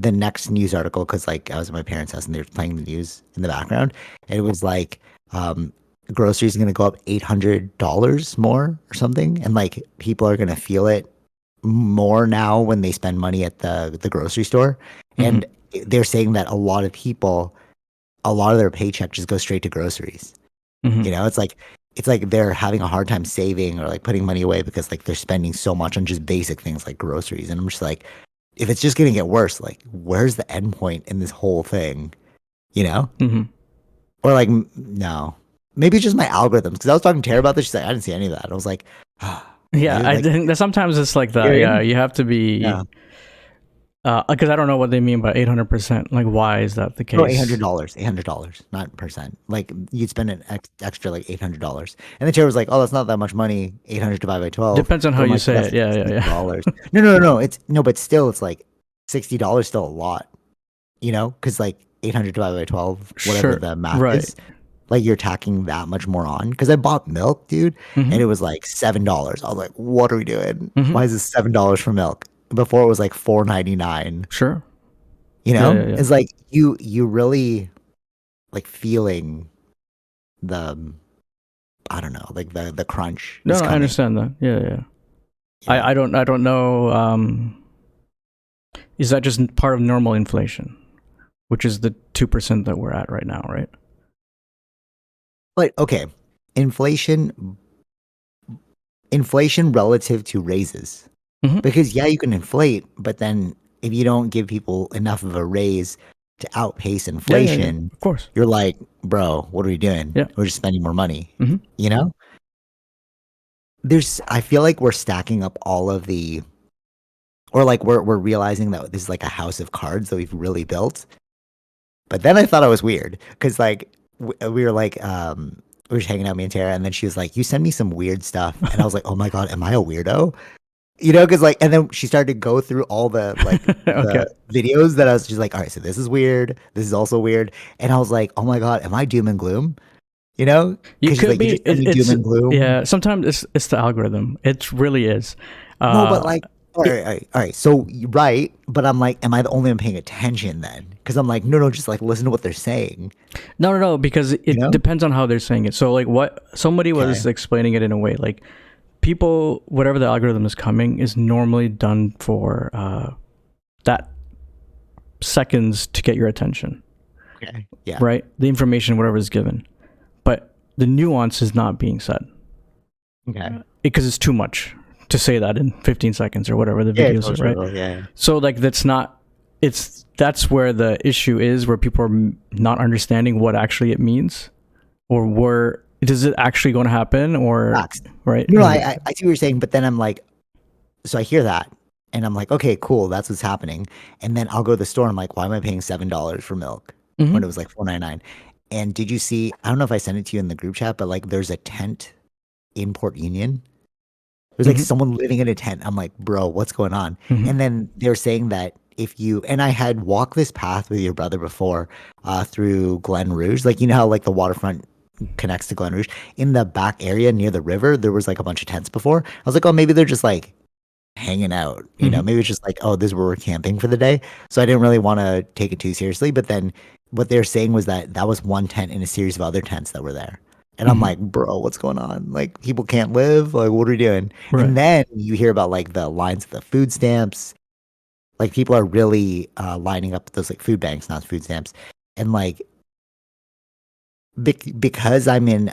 the next news article, because like I was at my parents' house and they were playing the news in the background, and it was like groceries are gonna go up $800 more or something, and like people are gonna feel it more now when they spend money at the grocery store, Hmm. and they're saying that a lot of people, a lot of their paycheck just goes straight to groceries. Hmm. You know, it's like they're having a hard time saving or like putting money away because like they're spending so much on just basic things like groceries. And I'm just like, if it's just gonna get worse, like where's the end point in this whole thing? You know? Hmm. Or like no. Maybe it's just my algorithms. Because I was talking to Tara about this. She's like, I didn't see any of that. I was like, Yeah, dude, I like, think that sometimes it's like that. Yeah, hearing? you have to Yeah. be because I don't know what they mean by 800%. Like, why is that the No, eight hundred case? dollars, $800, not percent. Like you'd spend an extra like $800, and the chair was like, "Oh, that's not that much money. 800 divided by 12." Depends on how But I'm you like, say "That's it. Yeah, yeah, sixty yeah. dollars." No, no, no, no. It's no, but still, it's like $60 still a lot, you know? Because like 800 divided by 12, whatever Sure. the math Right. is, like you're tacking that much more on. Because I bought milk, dude, Hmm. and it was like $7. I was like, "What are we doing? Hmm. Why is this $7 for milk?" Before it was like 4.99. Sure. You Yeah, know, yeah, yeah. it's like you really like feeling the I don't know, like the crunch No, is no, I coming, understand that. Yeah, yeah. you know. I don't know. Is that just part of normal inflation, which is the 2% that we're at right now, right? But okay, inflation inflation relative to raises. Hmm. Because yeah, you can inflate, but then if you don't give people enough of a raise to outpace Yeah, yeah, yeah. inflation, Of course. you're like, bro, what are we doing? Yeah. We're just spending more money. Hmm. You know? I feel like we're stacking up all of the or like we're realizing that this is like a house of cards that we've really built. But then I thought it was weird because like we were like we were just hanging out me and Tara, and then she was like, "You send me some weird stuff," and I was like, "Oh my god, am I a weirdo?" You know, because like, and then she started to go through all the like Okay. the videos that I was just like, "All right, so this is weird, this is also weird," and I was like, "Oh my god, am I doom and gloom?" You know, You because she's could like, "You be. just send me doom It's and gloom." yeah. Sometimes it's the algorithm. It really is. No, but Uh, like, all right, it, all right, all right. So right, but I'm like, am I the only one paying attention then? Because I'm like, no, no, just like listen to what they're saying. no, no, no. Because You it know? depends on how they're saying it. So like, what somebody Okay. was explaining it in a way like people, whatever the algorithm is coming, is normally done for that seconds to get your attention, Okay. Yeah. right? The information, whatever is given, but the nuance is not being said Okay. because it's too much to say that in 15 seconds or whatever the Yeah, videos are, right? totally. Yeah. So like that's not. That's where the issue is, where people are not understanding what actually it means, or where is it actually going to happen, or Facts. right? No, no, I see what you're saying, but then I'm like, so I hear that, and I'm like, okay, cool, that's what's happening. And then I'll go to the store, and I'm like, why am I paying $7 for milk when Hmm. it was like 4.99? And did you see? I don't know if I sent it to you in the group chat, but like, there's a tent in Port Union. There's like Hmm. someone living in a tent. I'm like, bro, what's going on? Hmm. And then they're saying that if you and I had walked this path with your brother before, through Glen Rouge, like you know how like the waterfront connects to Glen Rouge. In the back area near the river, there was like a bunch of tents before. I was like, oh, maybe they're just like hanging out. You know, Hmm. maybe it's just like, oh, this is where we're camping for the day. So I didn't really want to take it too seriously. But then what they're saying was that that was one tent in a series of other tents that were there. And I'm Hmm. like, bro, what's going on? Like, people can't live. Like, what are we doing? Right. And then you hear about like the lines of the food stamps. Like, people are really lining up those like food banks, not food stamps. And like, because I'm in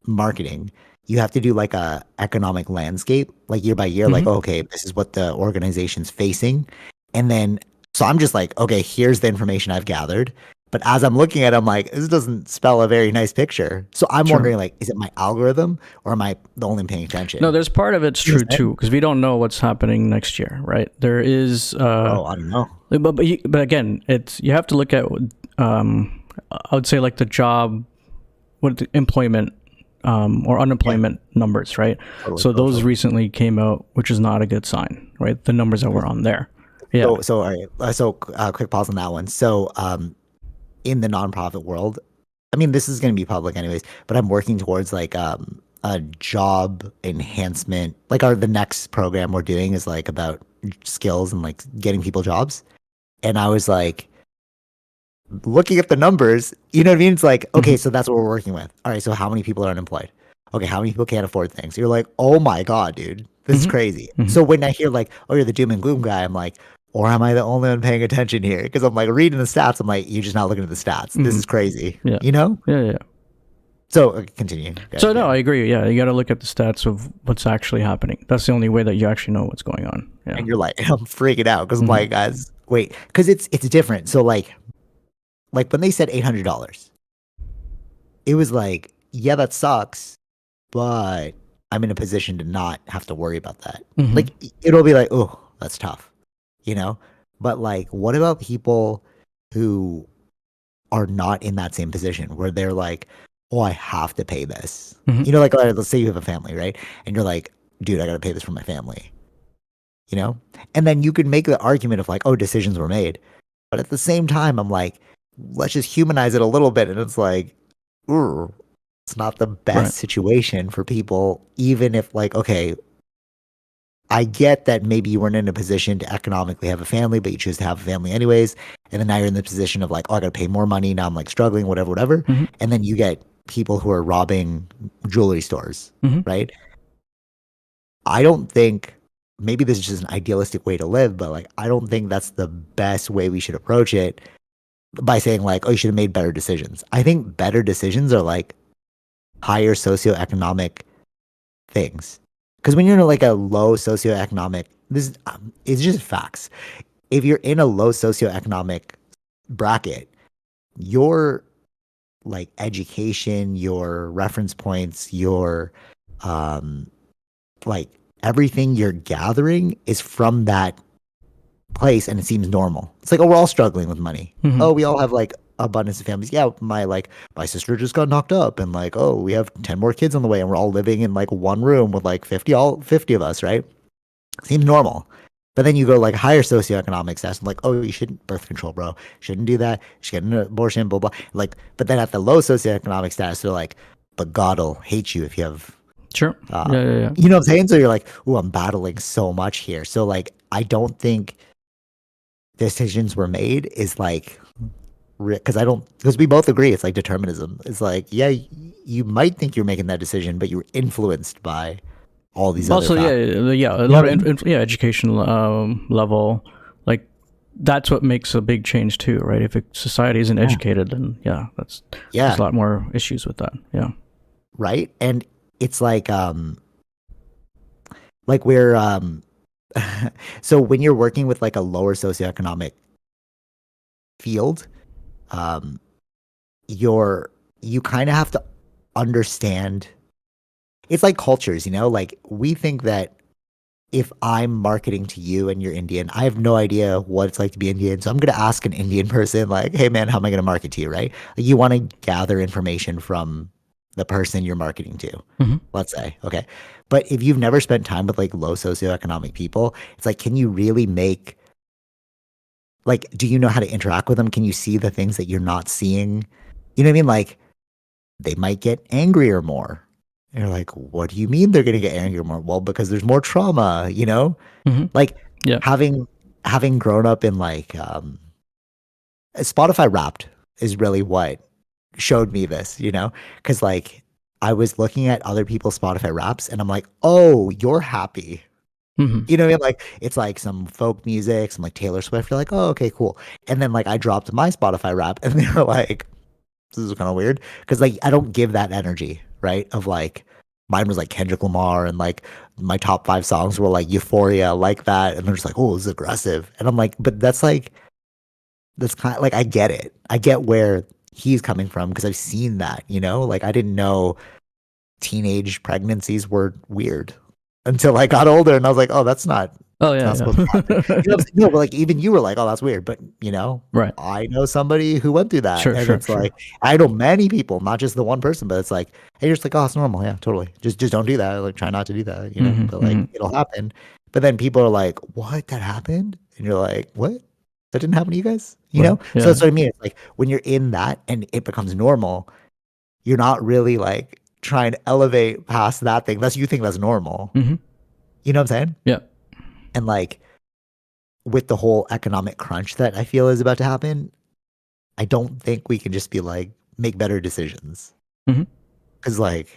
marketing, you have to do like a economic landscape, like year by year, like, Hmm. oh, okay, this is what the organization's facing. And then, so I'm just like, okay, here's the information I've gathered. But as I'm looking at it, I'm like, this doesn't spell a very nice picture. So I'm Sure. wondering, like, is it my algorithm or am I the only paying No, attention? there's part of it's You know true what I'm saying? too, because we don't know what's happening next year, right? There is, Bro, I don't know. but again, it's you have to look at, I would say like the job, what the employment, or Yeah, unemployment numbers, right? totally, So totally, those totally. recently came out, which is not a good sign, right? The numbers that were on there, yeah. So all right. Quick pause on that one. So, in the nonprofit world, I mean, this is going to be public anyways, but I'm working towards like a job enhancement. Like the next program we're doing is like about skills and like getting people jobs. And I was like, looking at the numbers, you know what I mean? It's like, okay, Mhm. so that's what we're working with. All right, so how many people are unemployed? Okay, how many people can't afford things? You're like, oh my God, dude, this is Mhm. crazy. Mhm. So when I hear like, oh, you're the doom and gloom guy, I'm like, or am I the only one paying attention here? Because I'm like reading the stats, I'm like, you're just not looking at the stats. This Mhm. is crazy, Yeah. you know? Yeah. Yeah. So continue, So guys. no, Yeah. I agree. Yeah, you got to look at the stats of what's actually happening. That's the only way that you actually know what's going on. Yeah. And you're like, I'm freaking out because I'm Mhm. like, guys, wait, because it's different. So like when they said $800, it was like, yeah, that sucks, but I'm in a position to not have to worry about that. Mhm. Like it'll be like, oh, that's tough, you know? But like, what about people who are not in that same position where they're like, oh, I have to pay this. Mhm. You know, like all right, let's say you have a family, right? And you're like, dude, I gotta pay this for my family, you know? And then you could make the argument of like, oh, decisions were made. But at the same time, I'm like, let's just humanize it a little bit. And it's like, ooh, it's not the Right. best situation for people, even if like, okay, I get that maybe you weren't in a position to economically have a family, but you choose to have a family anyways. And then now you're in the position of like, oh, I got to pay more money. Now I'm like struggling, whatever, whatever. Mhm. And then you get people who are robbing jewelry stores, Mhm. right? I don't think maybe this is just an idealistic way to live, but like, I don't think that's the best way we should approach it by saying like, oh, you should have made better decisions. I think better decisions are like higher socioeconomic things. Because when you're in like a low socioeconomic, this it's just facts. If you're in a low socioeconomic bracket, your like education, your reference points, your um like everything you're gathering is from that place and it seems normal. It's like, oh, we're all struggling with money. Mhm. Oh, we all have like abundance of families. Yeah, my sister just got knocked up and like, oh, we have 10 more kids on the way and we're all living in like one room with like 50 of us, right? Seems normal. But then you go like higher socioeconomic status, like, oh, you shouldn't birth control, bro. Shouldn't do that. You should get an abortion, blah blah. Like, but then at the low socioeconomic status, they're like, but God'll hate you if you have Sure. uh, Yeah. Yeah. Yeah. you know what I'm saying? So you're like, oh, I'm battling so much here. So like I don't think decisions were made is like because I don't because we both agree it's like determinism. It's like yeah, you might think you're making that decision, but you're influenced by all these other Also, yeah, factors. yeah, a You know lot what I of mean? yeah, education level, like that's what makes a big change too, right? If society isn't Yeah. educated, then yeah, there's Yeah, a lot more issues with that. Yeah. right. And it's like we're so when you're working with like a lower socioeconomic field, um, you kind of have to understand. It's like cultures, you know. Like we think that if I'm marketing to you and you're Indian, I have no idea what it's like to be Indian. So I'm going to ask an Indian person, like, hey, man, how am I going to market to you? Right. Like, you want to gather information from the person you're marketing to, Hmm. let's say. Okay. But if you've never spent time with like low socioeconomic people, it's like, can you really make, like, do you know how to interact with them? Can you see the things that you're not seeing? You know what I mean? Like, they might get angrier more. And you're like, what do you mean they're going to get angrier more? Well, because there's more trauma, you know? Hmm. Like Yeah. having grown up in like Spotify Wrapped is really what showed me this, you know? Cuz like I was looking at other people's Spotify Wraps and I'm like, "Oh, you're happy." Hmm. You know what I mean? Like it's like some folk music, some like Taylor Swift. You're like, "Oh, okay, cool." And then like I dropped my Spotify Wrap and they were like, "This is kind of weird." Cuz like I don't give that energy, right? Of like mine was like Kendrick Lamar and like my top 5 songs were like Euphoria, like that. And they're just like, "Oh, this is aggressive." And I'm like, "But that's kind of like I get it. I get where he's coming from because I've seen that, you know? Like I didn't know teenage pregnancies were weird until I got older and I was like, "Oh, Oh it's yeah, not supposed to happen." yeah. You know what I'm saying? No, but like even you were like, "Oh, that's weird." But, you know, Right. I know somebody who went through that Sure. and Sure. it's Sure. like I know many people, not just the one person, but it's like, hey, you're just like, "Oh, it's normal." Yeah, totally. Just don't do that. Like try not to do that, you know? Hmm. But like Hmm. it'll happen. But then people are like, "What? That happened?" And you're like, "What? That didn't happen to you guys?" You Right. know? So Yeah. that's what I mean. It's like when you're in that and it becomes normal, you're not really like trying to elevate past that thing. That's you think that's normal. Hmm. You know what I'm saying? Yeah. And like with the whole economic crunch that I feel is about to happen, I don't think we can just be like make better decisions. Mhm. Because like,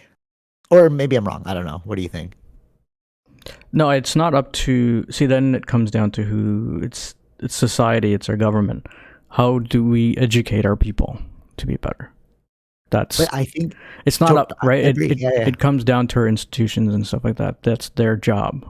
or maybe I'm wrong. I don't know. What do you think? No, it's not up to. See, then it comes down to who. It's society. It's our government. How do we educate our people to be better? That's But I think it's not up, I right? agree. Yeah, yeah. It comes down to our institutions and stuff like that. That's their job,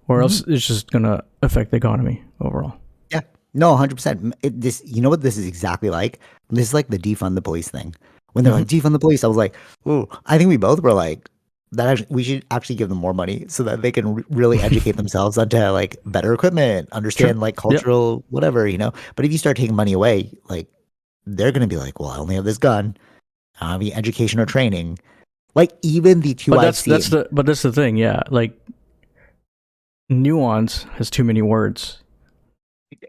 or else it's just gonna affect the economy overall. Yeah. No, 100%. This, you know what this is exactly like? This is like the defund the police thing. When they're like defund the police, I was like, "Ooh!" I think we both were like, "That actually, we should actually give them more money so that they can really educate themselves onto like better equipment, Sure. understand like Yep. cultural whatever, you know." But if you start taking money away, like they're gonna be like, "Well, I only have this gun. I don't have any education or training." Like even the two But I've that's seen. the thing. Yeah, like nuance has too many words.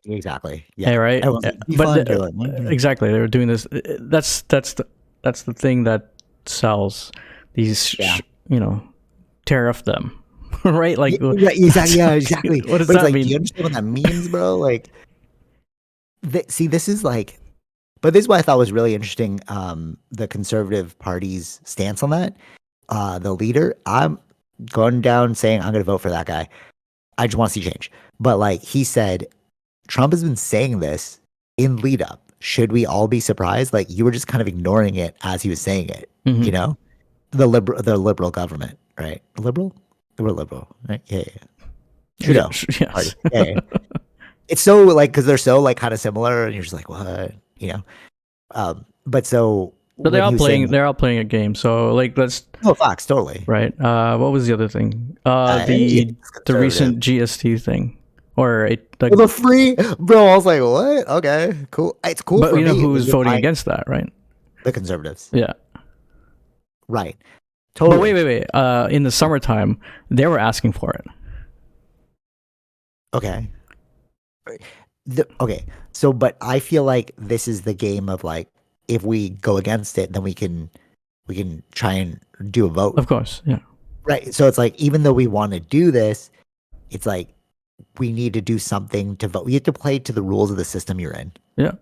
Exactly. Hey, Yeah. right? Everyone's like But defund. You're like, exactly, they were doing this. That's the thing that sells these. yeah. Tariff them, right? Like, Right, exactly. Yeah, exactly. what does But it's that like, do mean? you understand what that means, bro? Like, see, this is like, but this is what I thought was really interesting. The Conservative Party's stance on that. The leader, I'm going down saying I'm going to vote for that guy. I just want to see change. But like he said, Trump has been saying this in lead up. Should we all be surprised? Like you were just kind of ignoring it as he was saying it. Hmm. You know, the liberal government, right? Liberal, we're liberal, right? Yeah, yeah. Yeah, Trudeau party. yes. Yeah, yeah. It's so like because they're so like kind of similar, and you're just like, what, you know? But so But when he was saying, they're all playing a game. So like, let's no, Fox, totally. right. What was the other thing? Yeah, The it's recent conservative. GST thing, or Well, the free, bro. I was like, what? Okay, cool. It's cool but for you know me. who When was you're voting buying against that, right? the conservatives, Yeah. right? But Totally. wait. In the summertime, they were asking for it. Okay. Okay. So, but I feel like this is the game of like, if we go against it, then we can try and do a vote, Of course, yeah. right? So it's like, even though we want to do this, it's like we need to do something to vote. We have to play to the rules of the system you're in. Yeah.